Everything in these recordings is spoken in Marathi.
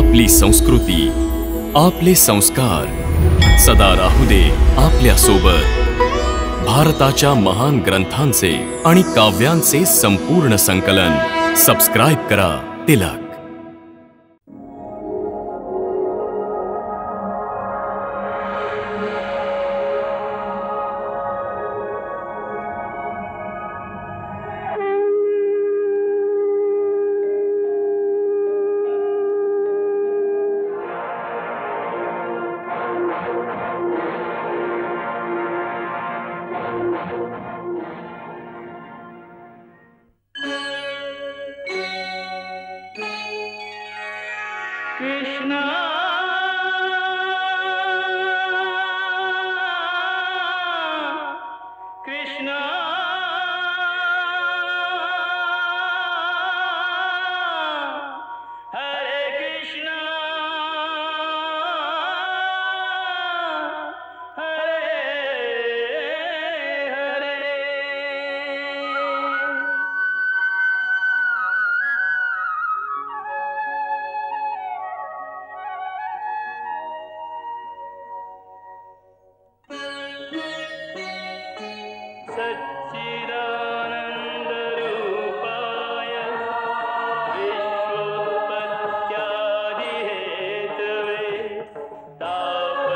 आपली संस्कृती, आपले संस्कार सदा राहू दे आपल्या सोबत। भारताच्या महान ग्रंथांचे आणि काव्यांचे संपूर्ण संकलन सबस्क्राइब करा तिलक। कृष्णा कृष्णा हरे कृष्णा हरे हरे। सच्चिदानन्दरूपाय विश्वोत्पत्त्यादिहेतवे तापत्रयविनाशाय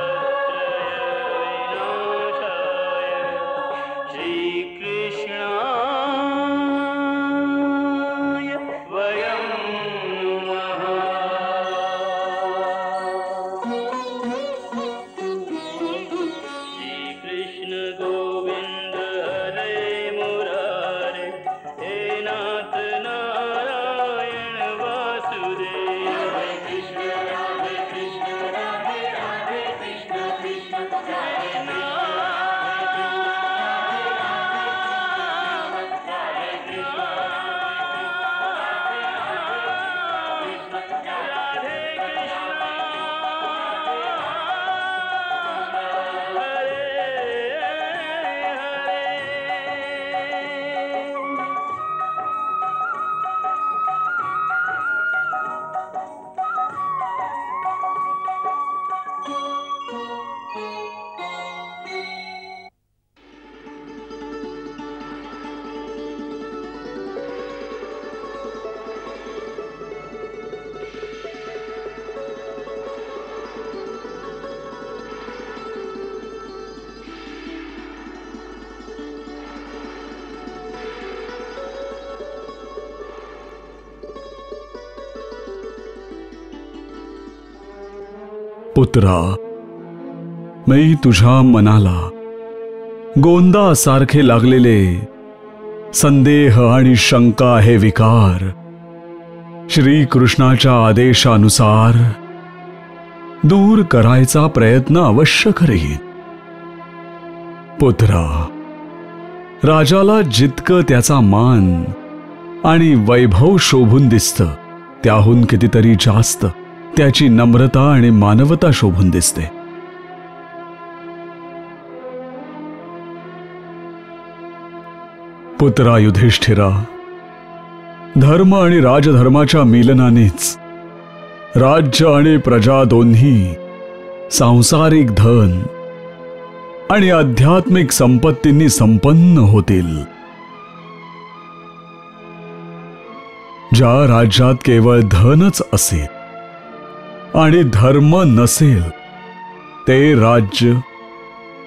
श्रीकृष्णाय वयं नमः। श्रीकृष्ण गोविंद हरे मुरारे, हे नाथ नारायण वासुदेव। हरे कृष्ण राधे कृष्ण राधे राधे कृष्ण कृष्ण हरे राधे कृष्ण पुत्रा, मी तुझ्या मनाला गोंदा सारखे लागलेले संदेह आणि शंका हे विकार श्रीकृष्णाच्या आदेशानुसार दूर करायचा प्रयत्न अवश्य करीन। पुत्रा, राजाला जितकं त्याचा मान आणि वैभव शोभून दिसतं त्याहून कितीतरी जास्त त्याची नम्रता आणि मानवता शोभून दिसते। पुत्रा युधिष्ठिरा, धर्म आणि राजधर्माच्या मिलनानेच राज्य आणि प्रजा दोन्ही सांसारिक धन आणि आध्यात्मिक संपत्तींनी संपन्न होतील। ज्या राज्यात केवळ धनच असेल आणि धर्म नसेल ते राज्य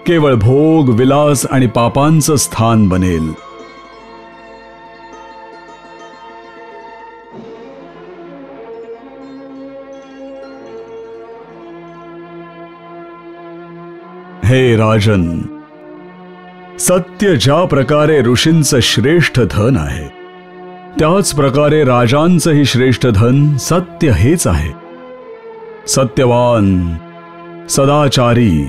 केवळ भोग विलास आणि पापांचं स्थान बनेल। हे राजन, सत्य ज्या प्रकारे ऋषींचं श्रेष्ठ धन आहे त्याच प्रकारे राजांचंही श्रेष्ठ धन सत्य हेच आहे। सत्यवान, सदाचारी,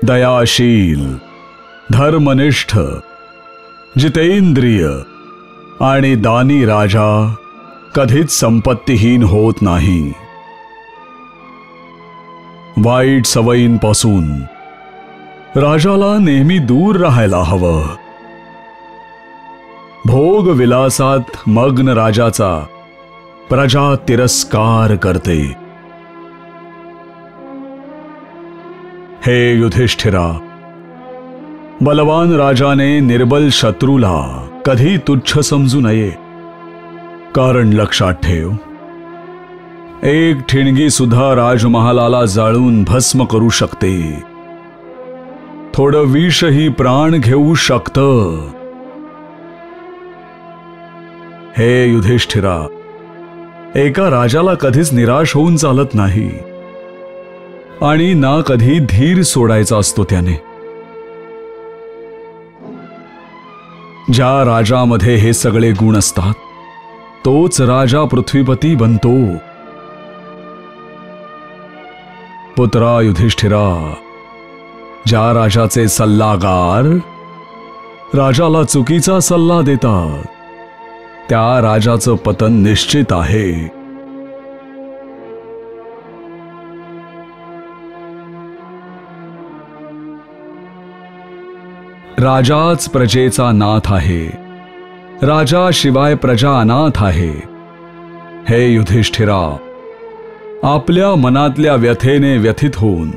दयाशील, धर्मनिष्ठ, जितेंद्रिय आणि दानी राजा कधीच संपत्तीहीन होत नाही। वाईट सवयींपासून राजाला नेहमी दूर राहायला हवं। भोग विलासात मग्न राजाचा प्रजा तिरस्कार करते. हे युधिष्ठिरा, बलवान राजाने निर्बल शत्रूला कधी तुच्छ समजू नये. कारण लक्षात ठेव, एक ठिणगी सुद्धा राजमहालाला जाळून भस्म करू शकते. थोडं विषही प्राण घेऊ शकतं. हे युधिष्ठिरा, एका राजाला कधीच निराश होऊन चालत नाही आणि ना कधी धीर सोडायचा असतो त्याने. ज्या राजामध्ये हे सगळे गुण असतात तोच राजा पृथ्वीपती बनतो. पुत्रा युधिष्ठिरा, ज्या राजाचे सल्लागार राजाला चुकीचा सल्ला देतात त्या राजाचं पतन निश्चित आहे. राजाच प्रजेचा नाथ आहे. राजाशिवाय प्रजा अनाथ आहे. हे युधिष्ठिरा, आपल्या मनातल्या व्यथेने व्यथित होऊन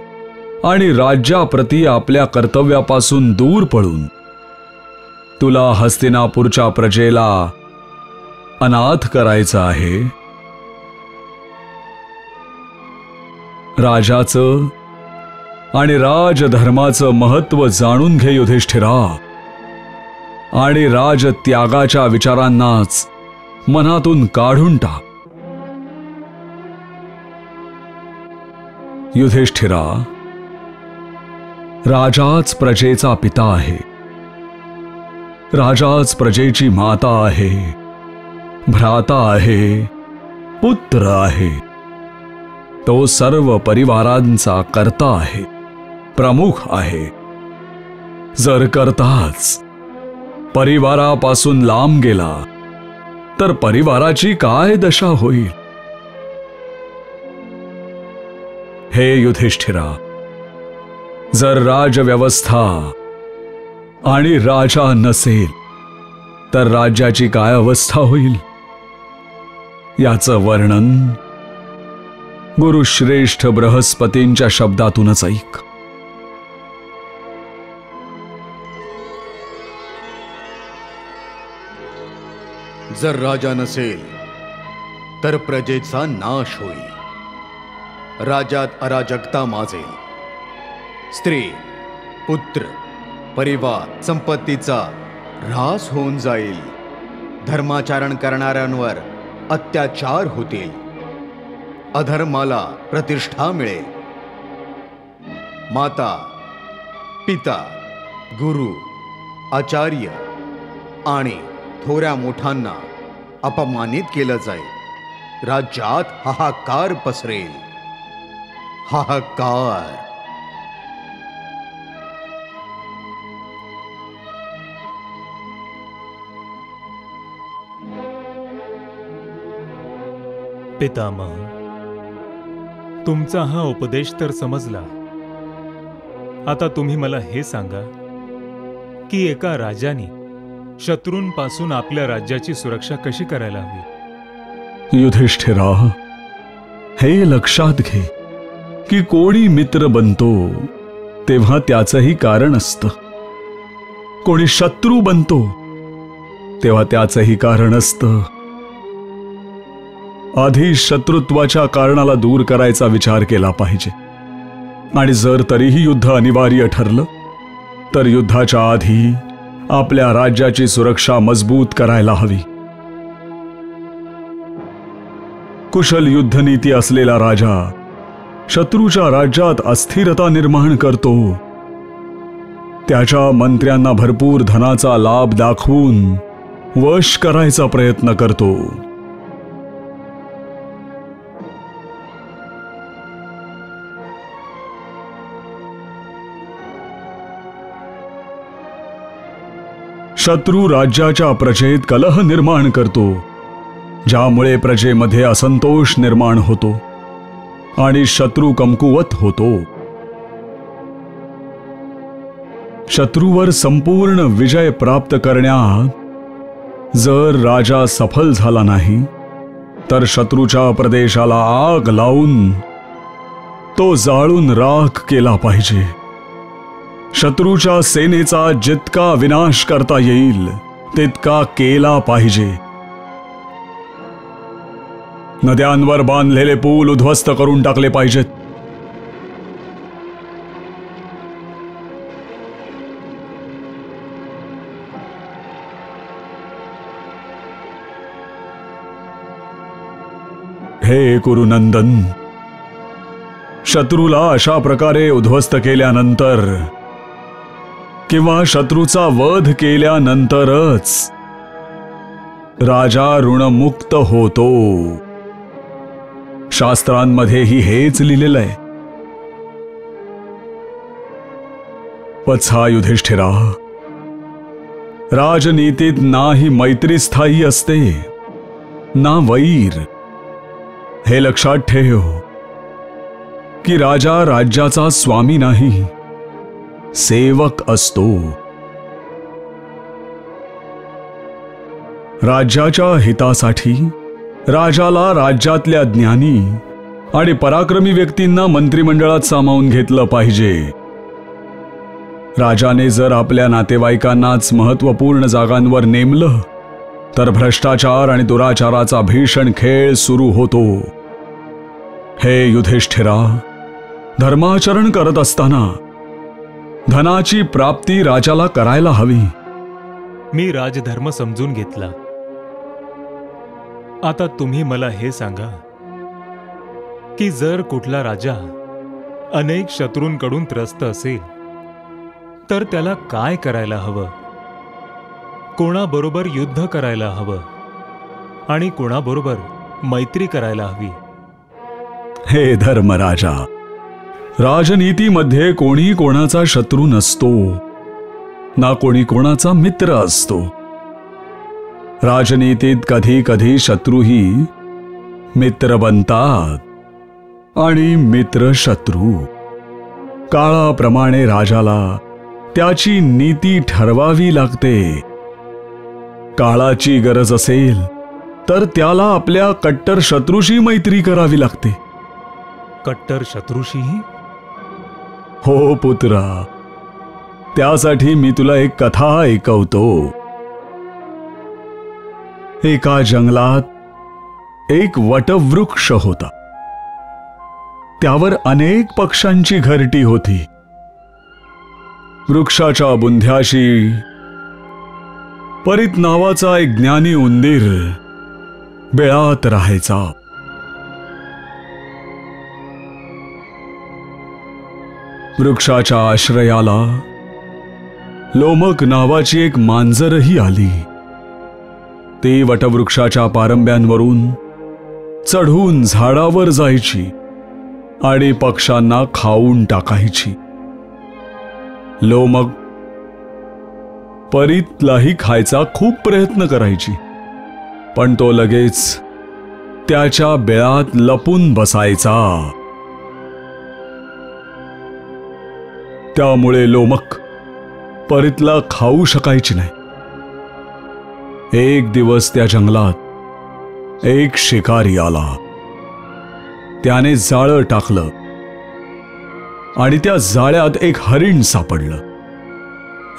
आणि राज्याप्रती आपल्या कर्तव्यापासून दूर पळून तुला हस्तिनापूरच्या प्रजेला अनाथ करायचं आहे. राजाचं आणि राजधर्माचं महत्त्व जाणून घे युधिष्ठिरा, आणि राजत्यागाच्या विचारांनाच मनातून काढून टाक. युधिष्ठिरा, राजाच प्रजेचा पिता आहे. राजाच प्रजेची माता आहे, भ्राता आहे, पुत्र आहे. तो सर्व परिवारांचा कर्ता आहे, प्रमुख आहे. जर कर्ताच परिवारापासून लांब गेला तर परिवाराची काय दशा होईल. हे युधिष्ठिरा, जर राजव्यवस्था आणि राजा नसेल तर राज्याची काय अवस्था होईल याचं वर्णन गुरुश्रेष्ठ बृहस्पतींच्या शब्दातूनच ऐक. जर राजा नसेल तर प्रजेचा नाश होईल. राज्यात अराजकता माजेल. स्त्री, पुत्र, परिवार, संपत्तीचा ऱ्हास होऊन जाईल. धर्माचरण करणाऱ्यांवर अत्याचार होतील. अधर्माला प्रतिष्ठा मिळेल. माता, पिता, गुरु, आचार्य आणि थोड्या मोठ्यांना अपमानित केलं जाईल. राज्यात हाहाकार पसरेल. हाहाकार. पितामह, तुमचा हा उपदेश तर समजला. आता तुम्ही मला हे सांगा की एका राजाने शत्रूंपासून आपल्या राज्याची सुरक्षा कशी करायला हवी. युधिष्ठिरा, हे लक्षात घे की कोणी मित्र बनतो तेव्हा त्याचंही कारण असतं. कोणी शत्रू बनतो तेव्हा त्याचंही कारण असतं. आधी शत्रुत्वाच्या कारणाला दूर करायचा विचार केला पाहिजे. आणि जर तरीही युद्ध अनिवार्य ठरलं तर युद्धाच्या आधी आपल्या राज्याची सुरक्षा मजबूत करायला हवी. कुशल युद्धनीती असलेला राजा शत्रूच्या राज्यात अस्थिरता निर्माण करतो. त्याच्या मंत्र्यांना भरपूर धनाचा लाभ दाखवून वश करायचा प्रयत्न करतो. शत्रू राज्याच्या प्रजेत कलह निर्माण करतो, ज्यामुळे प्रजेमध्ये असंतोष निर्माण होतो आणि शत्रू कमकुवत होतो. शत्रूवर संपूर्ण विजय प्राप्त करण्यात जर राजा सफल झाला नाही तर शत्रूच्या प्रदेशाला आग लावून तो जाळून राख केला पाहिजे. शत्रूच्या सेनेचा जितका विनाश करता येईल तितका केला पाहिजे. नद्यांवर बांधलेले पूल उद्ध्वस्त करून टाकले पाहिजेत. हे कुरुनंदन, शत्रूला अशा प्रकारे उद्ध्वस्त केल्यानंतर किंवा शत्रूचा वध केल्यानंतरच राजा ऋणमुक्त होतो. शास्त्रांमध्येही हेच लिहिलेलं आहे. वत्सा युधिष्ठिरा, राजनीतीत ना ही मैत्री स्थायी असते ना वैर. हे लक्षात ठेव की राजा राज्याचा स्वामी नाही, सेवक असतो. राज्याच्या हितासाठी राजाला राज्यातल्या ज्ञानी आणि पराक्रमी व्यक्तींना मंत्रिमंडळात सामावून घेतलं पाहिजे. राजाने जर आपल्या नातेवाईकांनाच महत्त्वपूर्ण जागांवर नेमलं तर भ्रष्टाचार आणि दुराचाराचा भीषण खेळ सुरू होतो. हे युधिष्ठिरा, धर्माचरण करत असताना धनाची प्राप्ती राजाला करायला हवी. मी राजधर्म समजून घेतला. आता तुम्ही मला हे सांगा की जर कुठला राजा अनेक शत्रूंकडून त्रस्त असेल तर त्याला काय करायला हवं, कोणाबरोबर युद्ध करायला हवं आणि कोणाबरोबर मैत्री करायला हवी. हे धर्मराजा, राजनीतीमध्ये कोणी कोणाचा शत्रू नसतो ना कोणी कोणाचा मित्र असतो. राजनीतीत कधी कधी शत्रूही मित्र बनतात आणि मित्र शत्रू. काळाप्रमाणे राजाला त्याची नीती ठरवावी लागते. काळाची गरज असेल तर त्याला आपल्या कट्टर शत्रूशी मैत्री करावी लागते. कट्टर शत्रूशीही? हो पुत्रा, त्यासाठी मी तुला एक कथा ऐकवतो. एका जंगलात एक वटवृक्ष होता. त्यावर अनेक पक्ष्यांची घरटी होती. वृक्षाच्या बुंध्याशी परीत नावाचा एक ज्ञानी उंदीर बिळात राहायचा. वृक्षाच्या आश्रयाला लोमक नावाची एक मांजरही आली. ती वटवृक्षाच्या पारंब्यांवरून चढून झाडावर जायची आणि पक्ष्यांना खाऊन टाकायची. लोमक परीतलाही खायचा खूप प्रयत्न करायची, पण तो लगेच त्याच्या बिळात लपून बसायचा. त्यामुळे लोमक परीतला खाऊ शकायची नाही. एक दिवस त्या जंगलात एक शिकारी आला. त्याने जाळं टाकलं आणि त्या जाळ्यात एक हरिण सापडलं.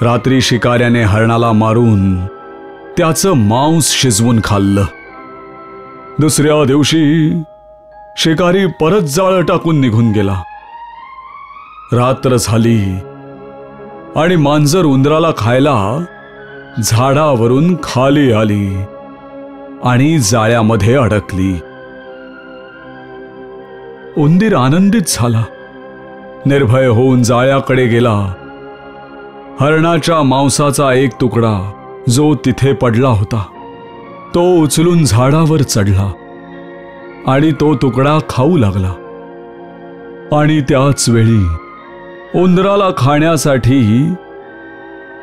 रात्री शिकाऱ्याने हरणाला मारून त्याचं मांस शिजवून खाल्लं. दुसऱ्या दिवशी शिकारी परत जाळं टाकून निघून गेला. रात्र झाली आणि मांजर उंदराला खायला झाडावरून खाली आली आणि जाळ्यामध्ये अडकली. उंदीर आनंदित झाला. निर्भय होऊन जाळ्याकडे गेला. हरणाच्या मांसाचा एक तुकडा जो तिथे पडला होता तो उचलून झाडावर चढला आणि तो तुकडा खाऊ लागला. आणि त्याच वेळी उंदराला खाण्यासाठी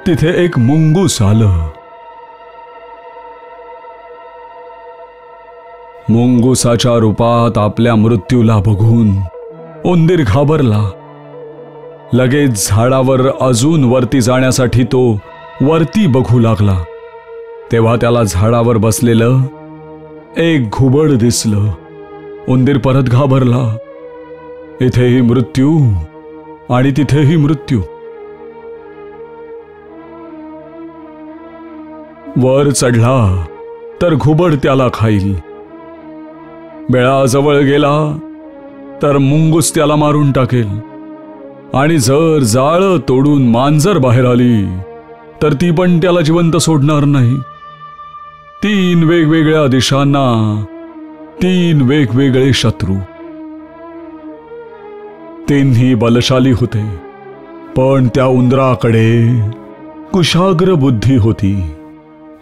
तिथे एक मुंगूस आलं. मुंगुसाच्या रूपात आपल्या मृत्यूला बघून उंदीर घाबरला. लगेच झाडावर अजून वरती जाण्यासाठी तो वरती बघू लागला. तेव्हा त्याला झाडावर बसलेलं एक घुबड दिसलं. उंदीर परत घाबरला. इथेही मृत्यू आणि तिथेही मृत्यू. वर चढला तर घुबड त्याला खाईल. बेळाजवळ गेला तर मुंगूस त्याला मारून टाकेल. आणि जर जाळं तोडून मांजर बाहेर आली तर ती पण त्याला जिवंत सोडणार नाही. 3 वेगवेगळ्या दिशांना 3 वेगवेगळे शत्रू. तिन्ही बलशाली होते, पण त्या उंदराकडे कुशाग्र बुद्धी होती.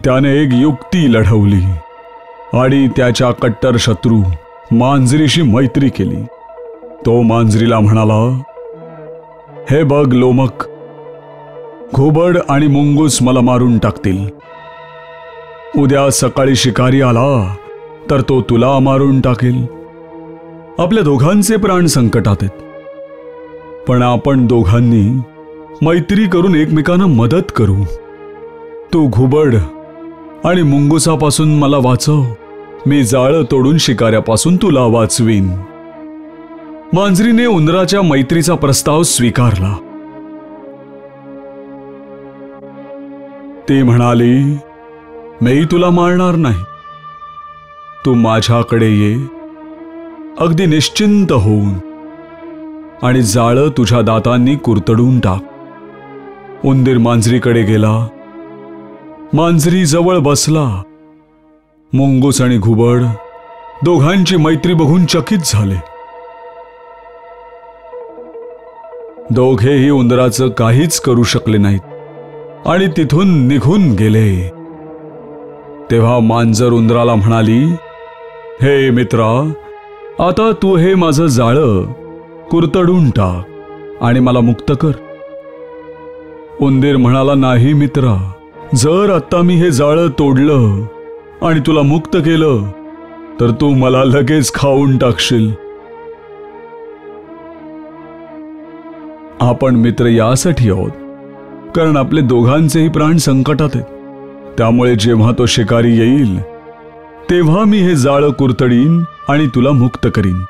त्याने एक युक्ती लढवली आणि त्याच्या कट्टर शत्रू मांजरीशी मैत्री केली. तो मांजरीला म्हणाला, हे बघ लोमक, घुबड आणि मुंगूस मला मारून टाकतील. उद्या सकाळी शिकारी आला तर तो तुला मारून टाकेल. आपल्या दोघांचे प्राण संकटात आहेत, पण आपण दोघांनी मैत्री करून एकमेकांना मदत करू. तू घुबड आणि मुंगुसापासून मला वाचव, मी जाळं तोडून शिकाऱ्यापासून तुला वाचवीन. मांजरीने उंदराच्या मैत्रीचा प्रस्ताव स्वीकारला. ती म्हणाली, मी तुला मारणार नाही. तू माझ्याकडे ये अगदी निश्चिंत होऊन आणि जाळं तुझ्या दातांनी कुरतडून टाक. उंदीर मांजरीकडे गेला. मांजरी जवळ बसला. मुंगूस आणि घुबड दोघांची मैत्री बघून चकित झाले. दोघेही उंदराचं काहीच करू शकले नाहीत आणि तिथून निघून गेले. तेव्हा मांजर उंदराला म्हणाली, हे मित्रा, आता तू हे माझं जाळं कुरतडून टाक आणि मला मुक्त कर. उंदीर म्हणाला, नाही मित्रा, जर आता मी हे जाळं तोडलं आणि तुला मुक्त केलं तर तू मला लगेच खाऊन टाकशील. आपण मित्र यासाठी आहोत कारण आपले दोघांचेही प्राण संकटात आहेत. त्यामुळे जेव्हा तो शिकारी येईल तेव्हा मी हे जाळं कुरतडीन आणि तुला मुक्त करीन.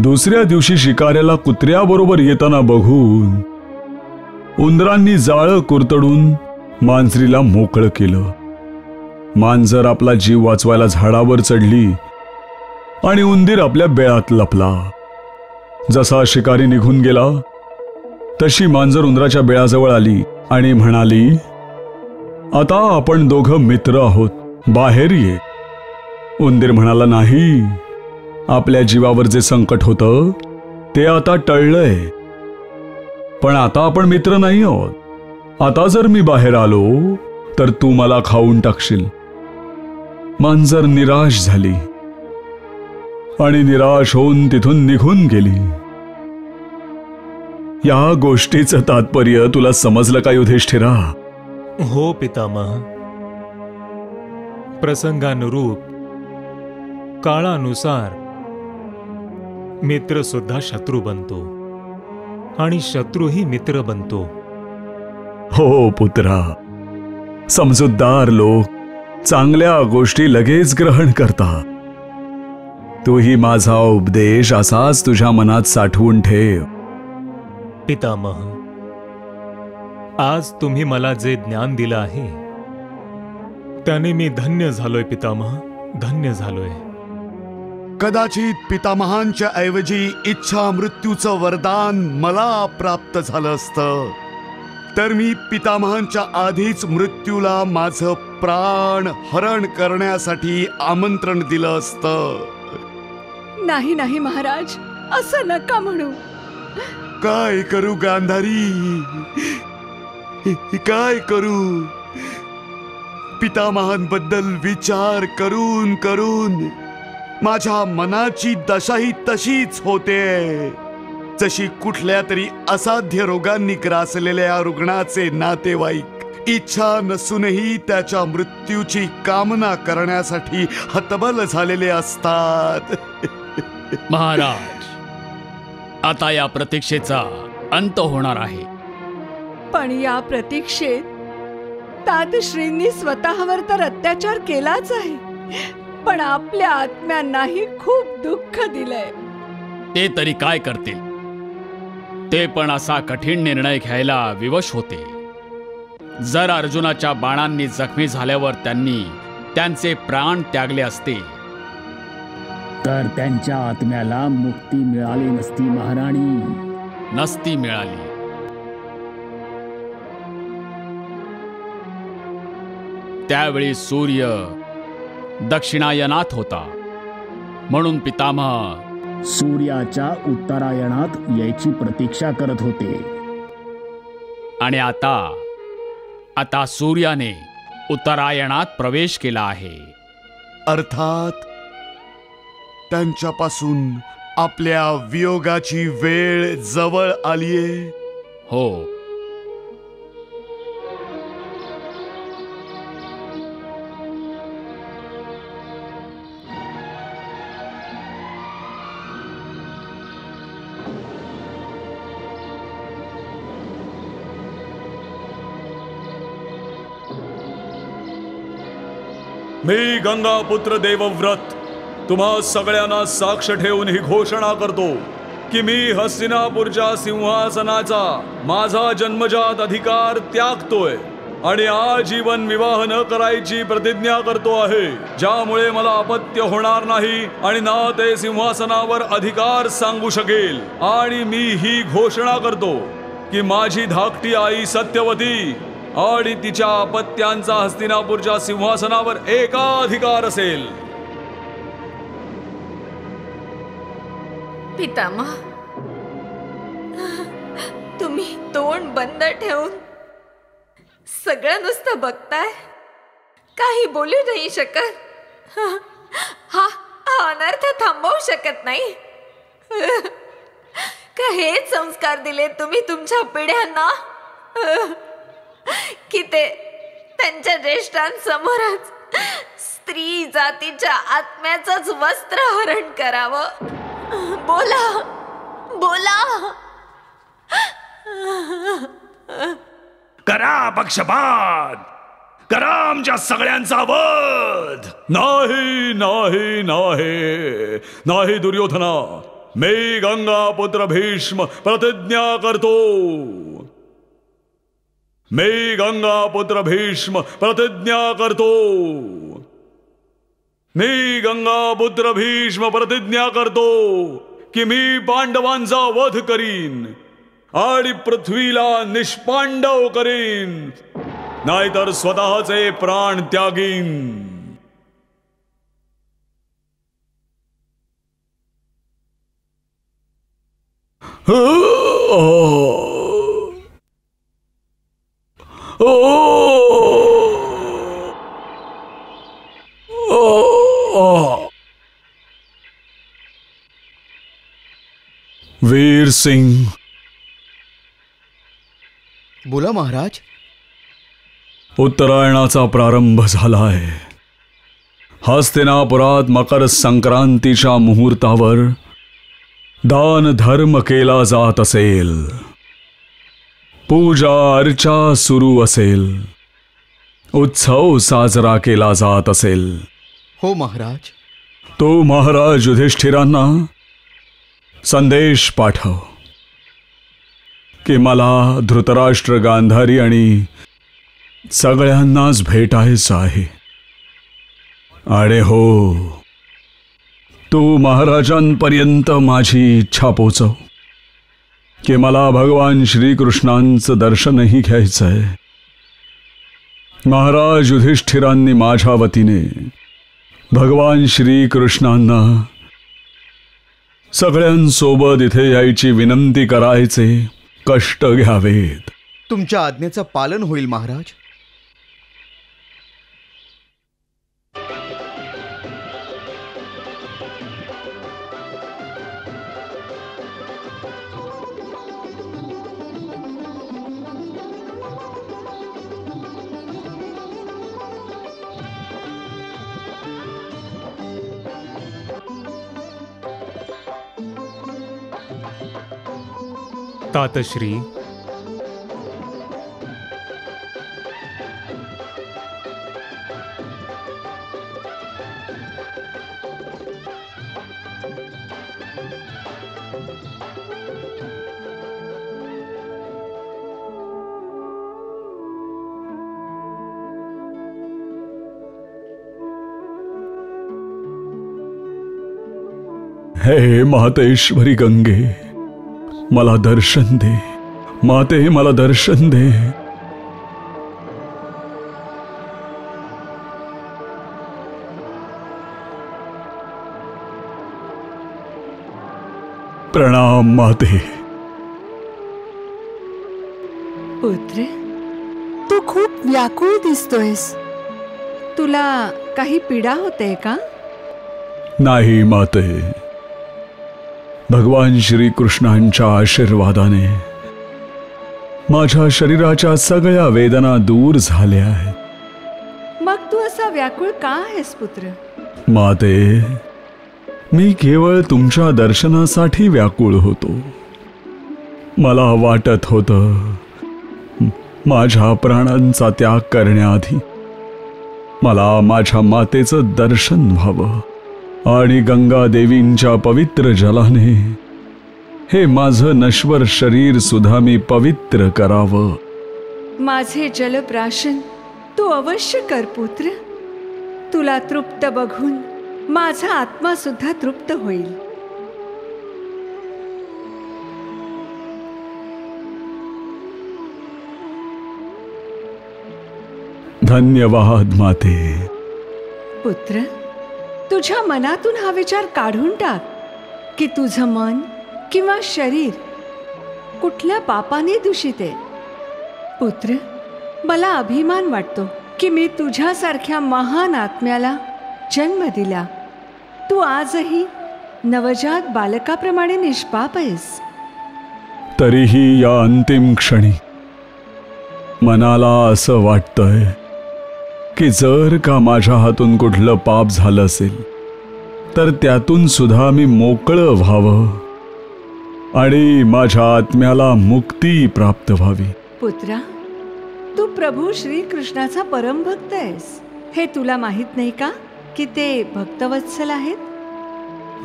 दुसऱ्या दिवशी शिकाऱ्याला कुत्र्याबरोबर येताना बघून उंदरांनी जाळं कुरतडून मांजरीला मोकळं केलं. मांजर आपला जीव वाचवायला झाडावर चढली आणि उंदीर आपल्या बेळात लपला. जसा शिकारी निघून गेला तशी मांजर उंदराच्या बेळाजवळ आली आणि म्हणाली, आता आपण दोघं मित्र आहोत, बाहेर ये. उंदीर म्हणाला, नाही, आपल्या जीवावर जे संकट होतं ते आता टळलंय, पण आता आपण मित्र नाही आहोत. आता जर मी बाहेर आलो तर तू मला खाऊन टाकशील. मांजर निराश झाली आणि निराश होऊन तिथून निघून गेली. या गोष्टीचं तात्पर्य तुला समजलं का युधिष्ठिरा? हो पितामह. प्रसंगानुरूप काळानुसार मित्र सुद्धा शत्रू बनतो आणि शत्रूही मित्र बनतो. हो पुत्रा, समजूतदार लोक चांगल्या गोष्टी लगेच ग्रहण करतात. तूही माझा उपदेश असाच तुझ्या मनात साठवून ठेव. पितामह, आज तुम्ही मला जे ज्ञान दिलं आहे त्याने मी धन्य झालोय. पितामह, धन्य झालोय. कदाचित पितामहांच्या ऐवजी इच्छा मृत्यूचं वरदान मला प्राप्त झालं असतं तर मी पितामहांच्या आधीच मृत्यूला माझं प्राण हरण करण्यासाठी आमंत्रण दिलं असतं. नाही नाही महाराज, असं नका म्हणू. काय करू गांधारी, काय करू? पितामहांबद्दल विचार करून करून माझ्या मनाची दशाही तशीच होते जशी कुठल्या तरी असाध्य रोगांनी ग्रासलेल्या रुग्णाचे नातेवाईक इच्छा नसूनही त्याच्या मृत्यूची कामना करण्यासाठी हतबल झालेले असतात. महाराज, आता या प्रतीक्षेचा अंत होणार आहे. पण या प्रतीक्षेत तातश्रींनी स्वतःवर तर अत्याचार केलाच आहे, पण आपल्या आत्म्यांनाही खूप दुःख दिलंय. ते तरी काय करतील? ते पण असा कठीण निर्णय घ्यायला विवश होते. जर अर्जुनाच्या बाणांनी जखमी झाल्यावर त्यांनी त्यांचे प्राण त्यागले असते तर त्यांच्या आत्म्याला मुक्ती मिळाली नसती महाराणी. नसती मिळाली. त्यावेळी सूर्य दक्षिणायनात होता, म्हणून पितामह सूर्याच्या उत्तरायणात यायची प्रतीक्षा करत होते. आणि आता सूर्याने उत्तरायणात प्रवेश केला आहे. अर्थात त्यांच्यापासून आपल्या वियोगाची वेळ जवळ आलीये. हो. मी गंगापुत्र देवव्रत तुम्हा सगळ्यांना साक्ष ठेवून ही घोषणा करतो की मी हस्तिनापूरच्या सिंहासनाचा माझा जन्मजात अधिकार त्यागतोय आणि आजीवन विवाह न करायची प्रतिज्ञा करतो आहे, ज्यामुळे मला अपत्य होणार नाही आणि ना ते सिंहासनावर अधिकार सांगू शकेल. आणि मी ही घोषणा करतो की माझी धाकटी आई सत्यवती आणि तिच्या अपत्यांचा हस्तिनापूरच्या सिंहासनावर एकाधिकार असेल. पितामह, तुम्ही तोंड बंद ठेवून सगळं नुसतं बघताय, काही बोलू नाही शकत. हा अनर्थ थांबवू शकत नाही का? हेच संस्कार दिले तुम्ही तुमच्या पिढ्यांना की ते त्यांच्या ज्येष्ठांसमोरच स्त्री जातीच्या आत्म्याचंच वस्त्रहरण करावं? बोला बोला. करा पक्षपात, करा आमच्या सगळ्यांचा वध. नाही नाही नाही नाही दुर्योधना, मी गंगापुत्र भीष्म प्रतिज्ञा करतो. मी गंगापुत्र भीष्म प्रतिज्ञा करतो. मी गंगापुत्र भीष्म प्रतिज्ञा करतो की मी पांडवांचा वध करीन आणि पृथ्वीला निष्पांडव करीन, नाहीतर स्वतःचे प्राण त्यागीन. वीर सिंह. बोला महाराज. उत्तरायणाचा प्रारंभ झालाय. हस्तिनापुरात मकर संक्रांतीच्या मुहूर्तावर दान धर्म केला जात असेल, पूजा अर्चा सुरू असेल, उत्सव साजरा केला जात असेल. हो महाराज. तो महाराज युधिष्ठिरांना संदेश पाठव की मला धृतराष्ट्र, गांधारी आणि सगळ्यांनाच भेटायचं आहे. आणि हो, तू महाराजांपर्यंत माझी इच्छा पोचव की मला भगवान श्रीकृष्णांचं दर्शनही घ्यायचंय. महाराज युधिष्ठिरांनी माझ्या वतीने भगवान श्रीकृष्णांना सगळ्यांसोबत इथे यायची विनंती करायचे कष्ट घ्यावेत. तुमच्या आज्ञेचं पालन होईल महाराज. तातश्री, हे मातेश्वरी गंगे, मला दर्शन दे. माते, मला दर्शन दे. प्रणाम माते. पुत्र, तू खूप व्याकुळ दिसतोयस. तुला काही पीडा होते का? नाही माते. भगवान श्री कृष्णांच्या आशीर्वादाने माझ्या शरीराच्या सगळ्या वेदना दूर झाल्या आहेत. मग तू असा व्याकुळ का आहेस पुत्र? माते, मी केवळ तुमच्या दर्शनासाठी व्याकुळ होतो. मला वाटत होतं माझ्या प्राणांचा त्याग करण्याआधी मला माझ्या मातेचं दर्शन व्हावं आणि गंगा देवींच्या पवित्र जलाने हे माझं नश्वर शरीर सुद्धा मी पवित्र करावं. माझे जलप्राशन तू अवश्य कर पुत्र. तुला तृप्त बघून माझा आत्मा सुद्धा तृप्त होईल. धन्यवाद माते. पुत्र, तुझ्या मनातून हा विचार काढून टाक की तुझं मन किंवा शरीर कुठल्या पापाने दूषित आहे. पुत्र, मला अभिमान वाटतो की मी तुझ्यासारख्या महान आत्म्याला जन्म दिला. तू आजही नवजात बालकाप्रमाणे निष्पाप आहेस. तरीही या अंतिम क्षणी मनाला असं वाटतंय की जर का माझ्या हातून कुठलं पाप झालं असेल तर त्यातून सुद्धा मी मोकळं व्हावं आणि माझ्या आत्म्याला मुक्ती प्राप्त व्हावी. पुत्रा, तू प्रभू श्रीकृष्णाचा परमभक्त आहेस. हे तुला माहित नाही का की ते भक्तवत्सल आहेत?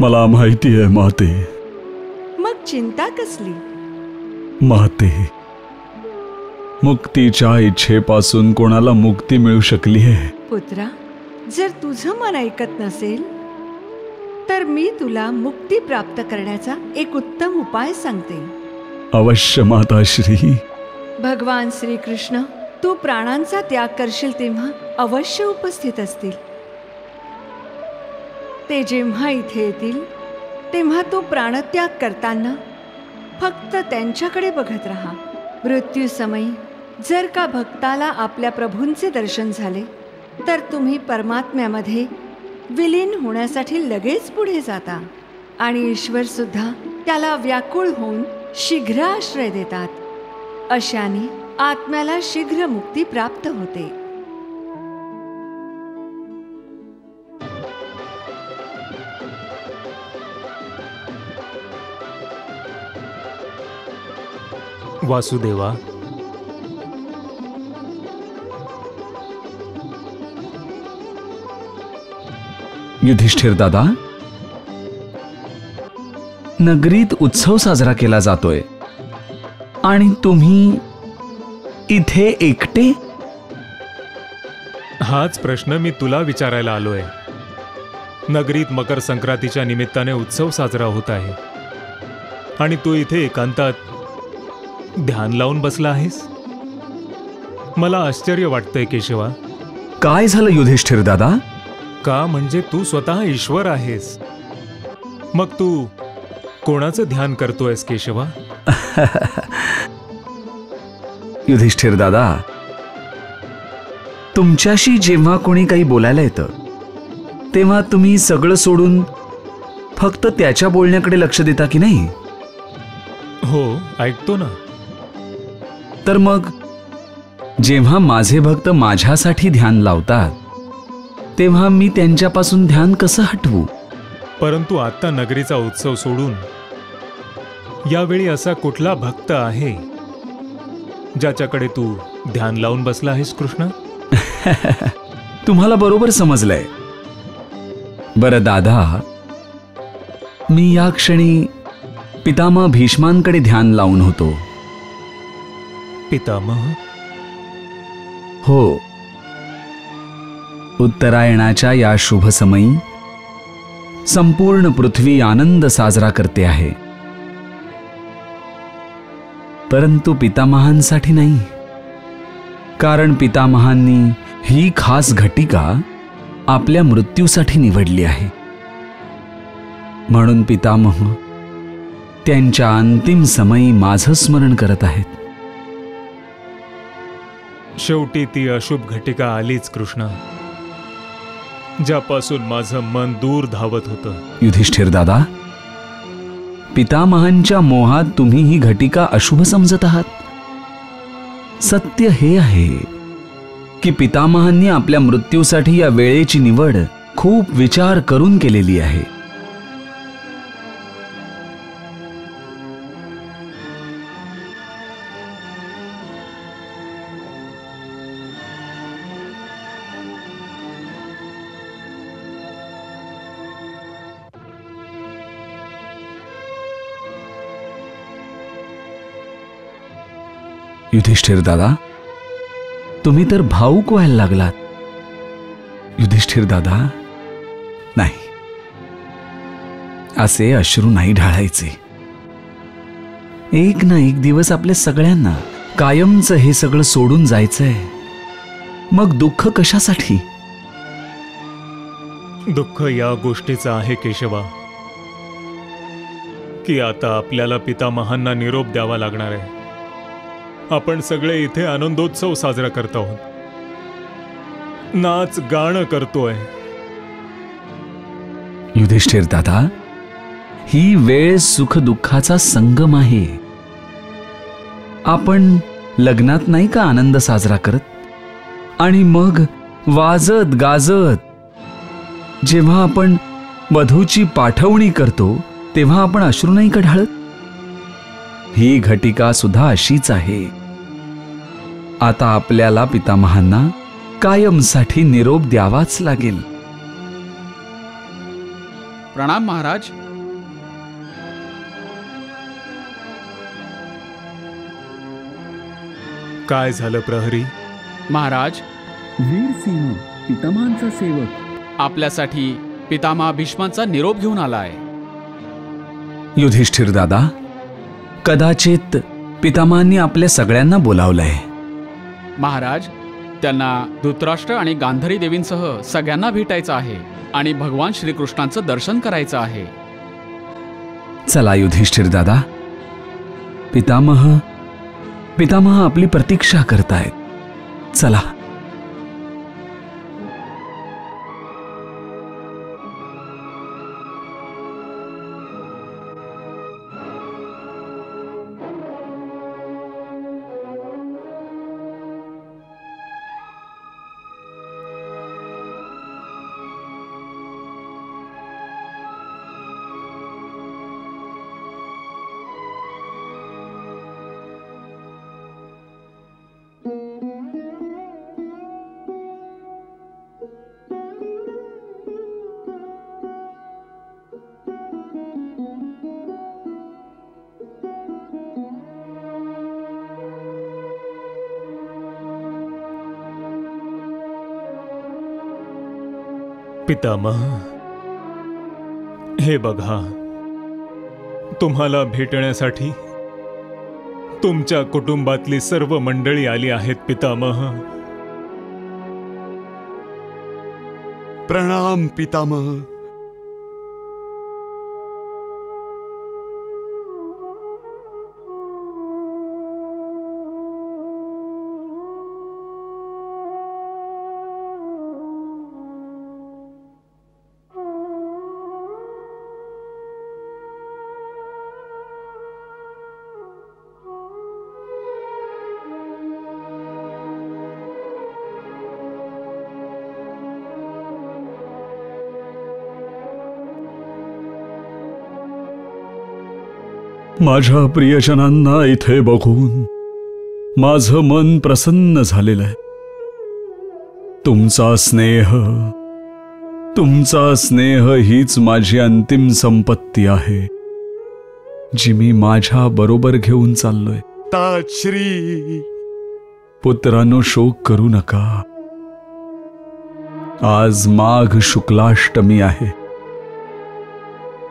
मला माहिती आहे माते. मग चिंता कसली? माते, मुक्तीच्या इच्छेपासून कोणाला मुक्ती मिळू शकली आहे? पुत्रा, जर तुझं मन ऐकत नसेल तर मी तुला मुक्ती प्राप्त करण्याचा एक उत्तम उपाय सांगते. अवश्य माताश्री. भगवान श्रीकृष्ण तू प्राणांचा त्याग करशील तेव्हा अवश्य उपस्थित असतील. ते जेव्हा इथे येतील तेव्हा तू प्राणत्याग करताना फक्त त्यांच्याकडे बघत राहा. मृत्यूसमयी जर का भक्ताला आपल्या प्रभूंचे दर्शन झाले तर तुम्ही परमात्म्यामध्ये विलीन होण्यासाठी लगेच पुढे जाता आणि ईश्वर सुद्धा त्याला व्याकुळ होऊन शीघ्र आश्रय देतात. अशाने आत्म्याला शीघ्र मुक्ती प्राप्त होते. वासुदेवा, युधिष्ठिर दादा, नगरीत उत्सव साजरा केला जातोय आणि तुम्ही इथे एकटे? हाच प्रश्न मी तुला विचारायला आलोय. नगरीत मकर संक्रांतीच्या निमित्ताने उत्सव साजरा होत आहे आणि तू इथे एकांतात ध्यान लावून बसला आहेस. मला आश्चर्य वाटतंय केशवा. काय झालं युधिष्ठिर दादा? का म्हणजे तू स्वतः ईश्वर आहेस. मग तू कोणाचं ध्यान करतोयस केशवा? युधिष्ठिर दादा, तुमच्याशी जेव्हा कोणी काही बोलायला येतं तेव्हा तुम्ही सगळं सोडून फक्त त्याच्या बोलण्याकडे लक्ष देता की नाही? हो, ऐकतो ना. तर मग जेव्हा माझे भक्त माझ्यासाठी ध्यान लावतात तेव्हा मी त्यांच्यापासून ध्यान कसं हटवू? परंतु आता नगरीचा उत्सव सोडून यावेळी असा कुठला भक्त आहे ज्याच्याकडे तू ध्यान लावून बसला आहेस कृष्ण? तुम्हाला बरोबर समजलंय. बरं दादा, मी या क्षणी पितामह भीष्मांकडे ध्यान लावून होतो. पितामह? हो. उत्तरायणाच्या या शुभ समयी संपूर्ण पृथ्वी आनंद साजरा करते आहे, परंतु पितामहांसाठी नाही. कारण पितामहांनी ही खास घटिका आपल्या मृत्यूसाठी निवडली आहे. म्हणून पितामह त्यांच्या अंतिम समयी माझं स्मरण करत आहेत. शेवटी ती अशुभ घटिका आलीच कृष्ण, ज्यापासून माझं मन दूर धावत होतं. युधिष्ठिर दादा, पितामहांच्या मोहात तुम्ही ही घटिका अशुभ समजत आहात. सत्य हे आहे की पितामहांनी आपल्या मृत्यूसाठी या वेळेची निवड खूप विचार करून केलेली आहे. युधिष्ठिर दादा, तुम्ही तर भाऊक व्हायला लागलात. युधिष्ठिर दादा, नाही, असे अश्रू नाही ढाळायचे. एक ना एक दिवस आपल्या सगळ्यांना कायमचं हे सगळं सोडून जायचंय. मग दुःख कशासाठी? दुःख या गोष्टीचं आहे केशवा, की आता आपल्याला पितामहांना निरोप द्यावा लागणार आहे. आपण सगळे इथे आनंदोत्सव साजरा करत आहोत, नाच गाणं करतोय. युधिष्ठिर दादा, ही वेळ सुख दुःखाचा संगम आहे. आपण लग्नात नाही का आनंद साजरा करत, आणि मग वाजत गाजत जेव्हा आपण वधूची पाठवणी करतो तेव्हा आपण अश्रू नाही का ढाळत? ही घटिका सुद्धा अशीच आहे. आता आपल्याला पितामहांना कायमसाठी निरोप द्यावाच लागेल. प्रणाम महाराज. काय झालं प्रहरी? महाराज, वीरसिंह पितामहांचा सेवक आपल्यासाठी पितामह भीष्मांचा निरोप घेऊन आलाय. युधिष्ठिर दादा, कदाचित पितामहांनी आपल्या सगळ्यांना बोलावलंय. महाराज, त्यांना धृतराष्ट्र आणि गांधारी देवींसह सगळ्यांना भेटायचं आहे आणि भगवान श्रीकृष्णांचं दर्शन करायचं आहे. चला युधिष्ठिर दादा, पितामह आपली प्रतीक्षा करतायत. चला. पितामह, हे बघा, तुम्हाला भेटण्यासाठी तुमच्या कुटुंबातली सर्व मंडळी आली आहेत. पितामह, प्रणाम पितामह. माझ्या प्रियजनांना इथे बघून माझं मन प्रसन्न झालेलं आहे. तुमचा स्नेह, तुमचा स्नेह हीच माझी अंतिम संपत्ती आहे, जी मी माझ्या बरोबर घेऊन चाललोय. ताश्री. पुत्रांनो, शोक करू नका. आज माघ शुक्लाष्टमी आहे.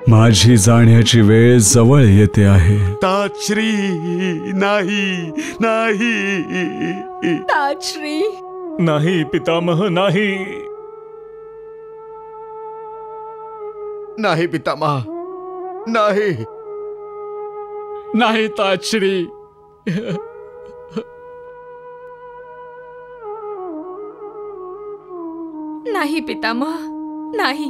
माझी जाण्याची वेळ जवळ येते आहे. ताश्री. नाही नाही. ताश्री. नाही पितामह, नाही. नाही पितामह, नाही. नाही ताश्री. नाही पितामह, नाही.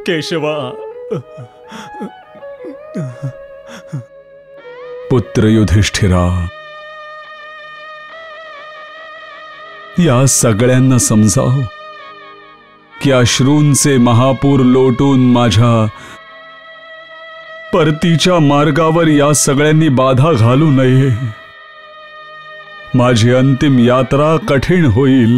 केशवा. पुत्र युधिष्ठिरा, या सगळ्यांना समजाव की अश्रूंचे महापूर लोटून माझ्या परतीच्या मार्गावर या सगळ्यांनी बाधा घालू नये. माझी अंतिम यात्रा कठीण होईल.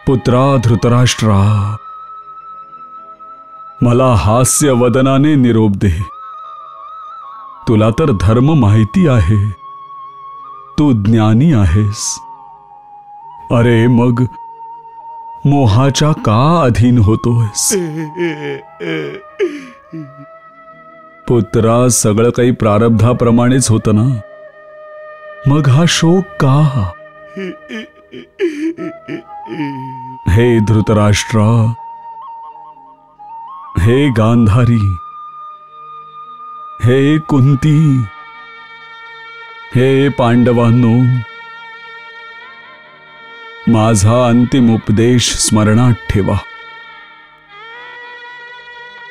पुत्रा धृतराष्ट्रा, मला हास्य वदनाने निरोप दे. तुला तर धर्म माहिती आहे, तू ज्ञानी आहेस. अरे मग मोहाच्या का अधीन होतोयस? पुत्रा, सगळं काही प्रारब्धाप्रमाणेच होतं ना, मग हा शोक का? हे धृतराष्ट्रा, हे गांधारी, हे कुंती, हे पांडवांनो, माझा अंतिम उपदेश स्मरणात ठेवा.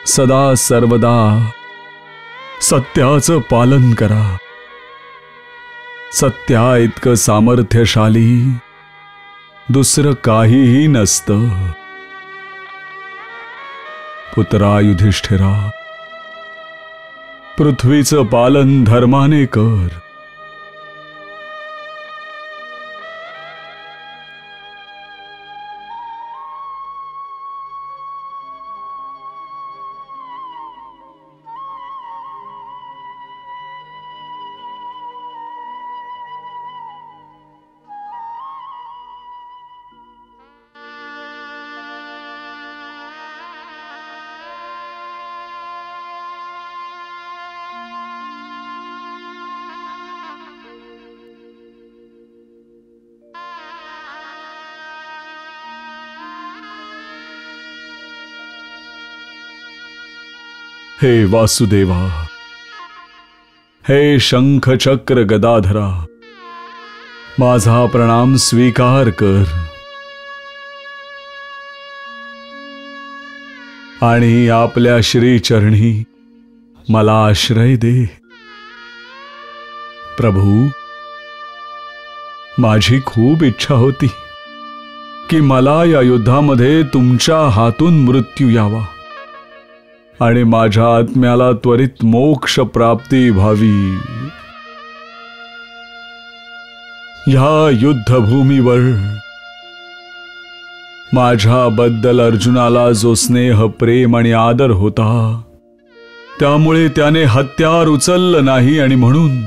सदा सर्वदा सत्याचं पालन करा. सत्या इतकं सामर्थ्यशाली दुसरं काहीही नसतं. पुत्रा युधिष्ठिरा, पृथ्वीचं पालन धर्माने कर. हे वासुदेवा, हे शंख चक्र गदाधरा, माझा प्रणाम स्वीकार कर आणि आपल्या श्रीचरणी मला आश्रय दे. प्रभू, माझी खूप इच्छा होती की मला या युद्धामध्ये तुमच्या हातून मृत्यू यावा आणि माझ्या आत्म्याला त्वरित मोक्ष प्राप्ती व्हावी. ह्या युद्धभूमीवर माझ्याबद्दल अर्जुनाला जो स्नेह, प्रेम आणि आदर होता, त्यामुळे त्याने हत्यार उचललं नाही आणि म्हणून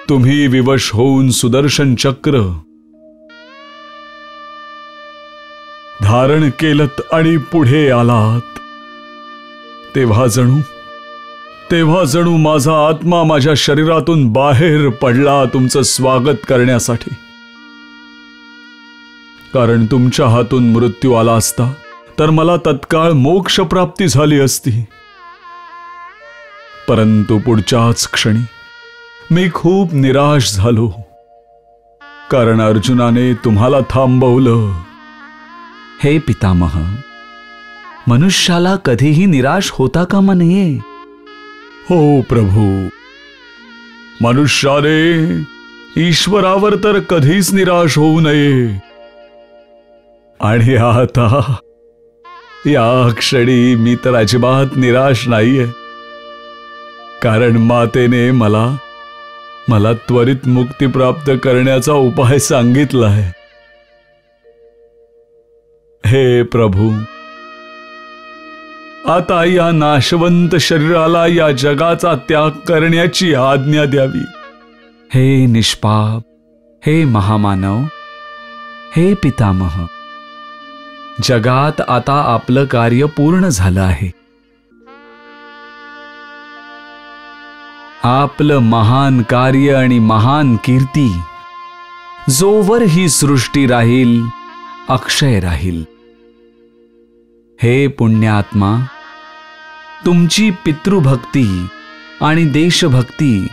तुम्ही विवश होऊन सुदर्शन चक्र धारण केलत आणि पुढे आलात. तेव्हा जणू माझा आत्मा माझ्या शरीरातून बाहेर पडला तुमचं स्वागत करण्यासाठी. कारण तुमच्या हातून मृत्यू आला असता तर मला तत्काळ मोक्ष प्राप्ती झाली असती. परंतु पुढच्याच क्षणी मी खूप निराश झालो, कारण अर्जुनाने तुम्हाला थांबवलं. हे पितामह, मनुष्याला कधीही निराश होता कामा नये. हो प्रभू, मनुष्याने ईश्वरावर तर कधीच निराश होऊ नये. आणि आता या क्षणी मी तर अजिबात निराश नाहीये, कारण मातेने मला त्वरित मुक्ती प्राप्त करण्याचा उपाय सांगितलाय. हे प्रभू, आता या नाशवंत शरीराला या जगाचा त्याग करण्याची आज्ञा द्यावी. हे निष्पाप, हे महामानव, हे पितामह, जगात आता आपलं कार्य पूर्ण झालं आहे. आपलं महान कार्य आणि महान कीर्ती जोवर ही सृष्टी राहील अक्षय राहील. हे पुण्यात्मा, तुमची पितृभक्ती आणि देशभक्ती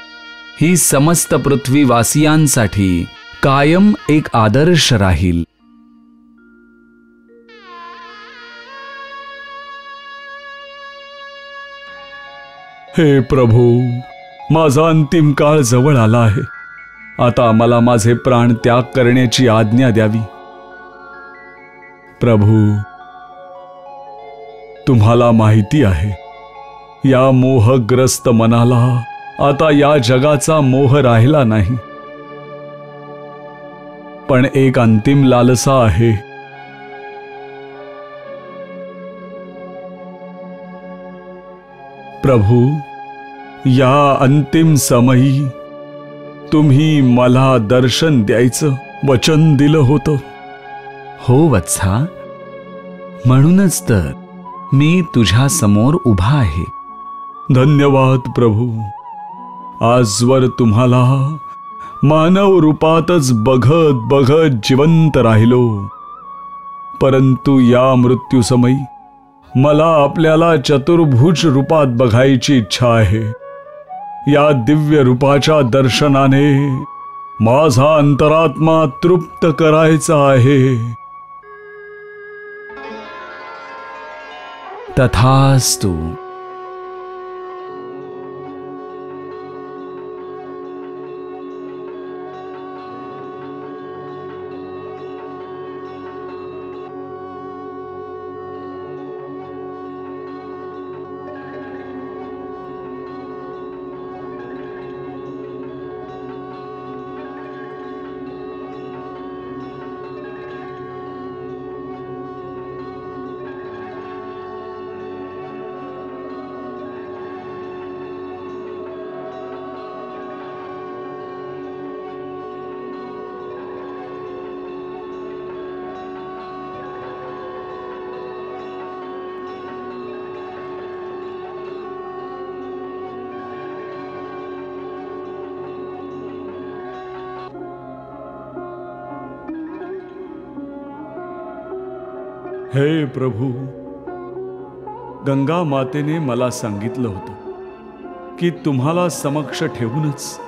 ही समस्त पृथ्वीवासियांसाठी कायम एक आदर्श राहील. हे प्रभू, माझा अंतिम काळ जवळ आला आहे. आता मला माझे प्राण त्याग करण्याची आज्ञा द्यावी. प्रभू, तुम्हाला माहिती आहे, या मोहग्रस्त मनाला आता या जगाचा मोह राहिला नाही. पण एक अंतिम लालसा आहे. प्रभू, या अंतिम समयी तुम्ही मला दर्शन द्यायचं वचन दिलं होतं. हो वत्सा, म्हणूनच तर मी तुझ्या समोर उभा आहे. धन्यवाद प्रभू. आजवर तुम्हाला मानव रूपातच बघत बघत जिवंत राहिलो, परंतु या मृत्यूसमयी मला आपल्याला चतुर्भुज रूपात बघायची इच्छा आहे. या दिव्य रूपाच्या दर्शनाने माझा अंतरात्मा तृप्त करायचा आहे. तथास्तु. हे प्रभू, गंगा मातेने मला सांगितलं होतं की तुम्हाला समक्ष ठेवूनच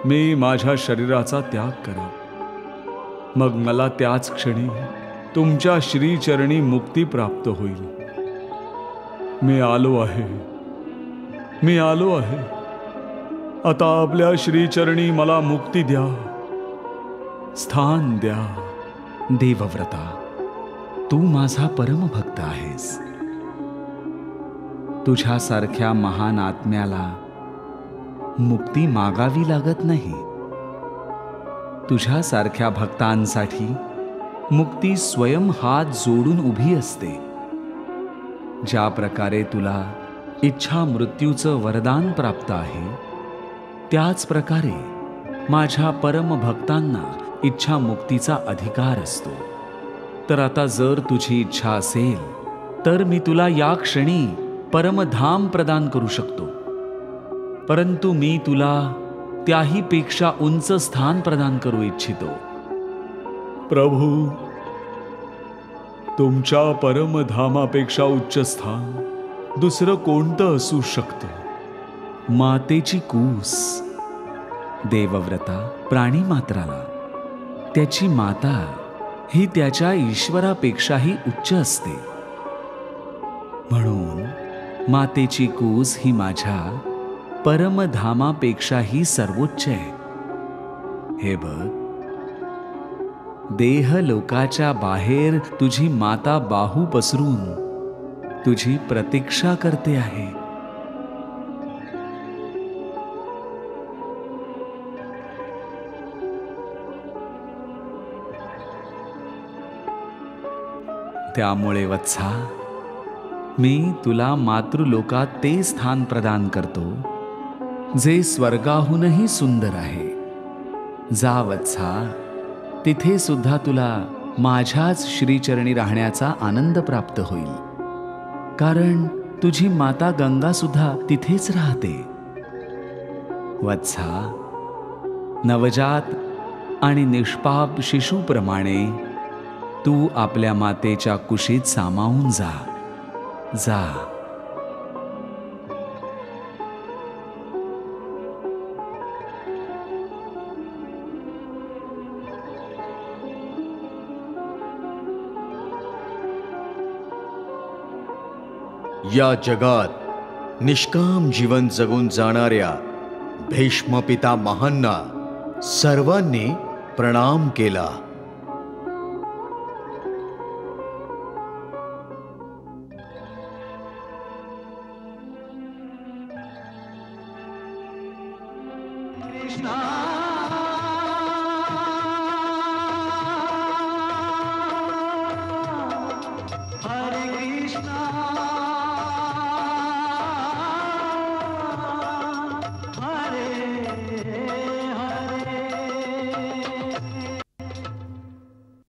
मी माझ्या शरीराचा त्याग करा. मग मला त्याच क्षणी तुमच्या श्रीचरणी मुक्ती प्राप्त होईल. मी आलो आहे. आता आपल्या श्रीचरणी मला मुक्ती द्या, स्थान द्या. देवव्रता, तू माझा परमभक्त आहेस. तुझ्यासारख्या महान आत्म्याला मुक्ती मागावी लागत नाही. तुझ्यासारख्या भक्तांसाठी मुक्ती स्वयं हात जोडून उभी असते. ज्या प्रकारे तुला इच्छा मृत्यूचं वरदान प्राप्त आहे, त्याच प्रकारे माझ्या परमभक्तांना इच्छा मुक्तीचा अधिकार असतो. तर आता जर तुझी इच्छा असेल तर मी तुला या क्षणी परमधाम प्रदान करू शकतो, परंतु मी तुला त्याही पेक्षा उंच स्थान प्रदान करू इच्छितो. प्रभू, तुमच्या परमधामापेक्षा उच्च स्थान दुसरं कोणतं असू शकतं? मातेची कूस. देवव्रता, प्राणी मात्राला त्याची माता ही त्याच्या ईश्वरापेक्षाही उच्च असते. म्हणून मातेची कूस ही माझ्या परमधामापेक्षाही सर्वोच्च आहे. हे बघ, देह लोकाच्या बाहेर तुझी माता बाहू पसरून तुझी प्रतीक्षा करते आहे. त्यामुळे वत्सा, मी तुला मातृलोकात ते स्थान प्रदान करतो जे स्वर्गाहूनही सुंदर आहे. जा वत्सा, तिथे सुद्धा तुला माझ्याच श्रीचरणी राहण्याचा आनंद प्राप्त होईल, कारण तुझी माता गंगा सुद्धा तिथेच राहते. वत्सा, नवजात आणि निष्पाप शिशूप्रमाणे तू आपल्या मातेच्या कुशीत सामावून जा. जा. या जगात निष्काम जीवन जगून जाणाऱ्या भीष्म पितामहांना सर्वांनी प्रणाम केला. Hare Krishna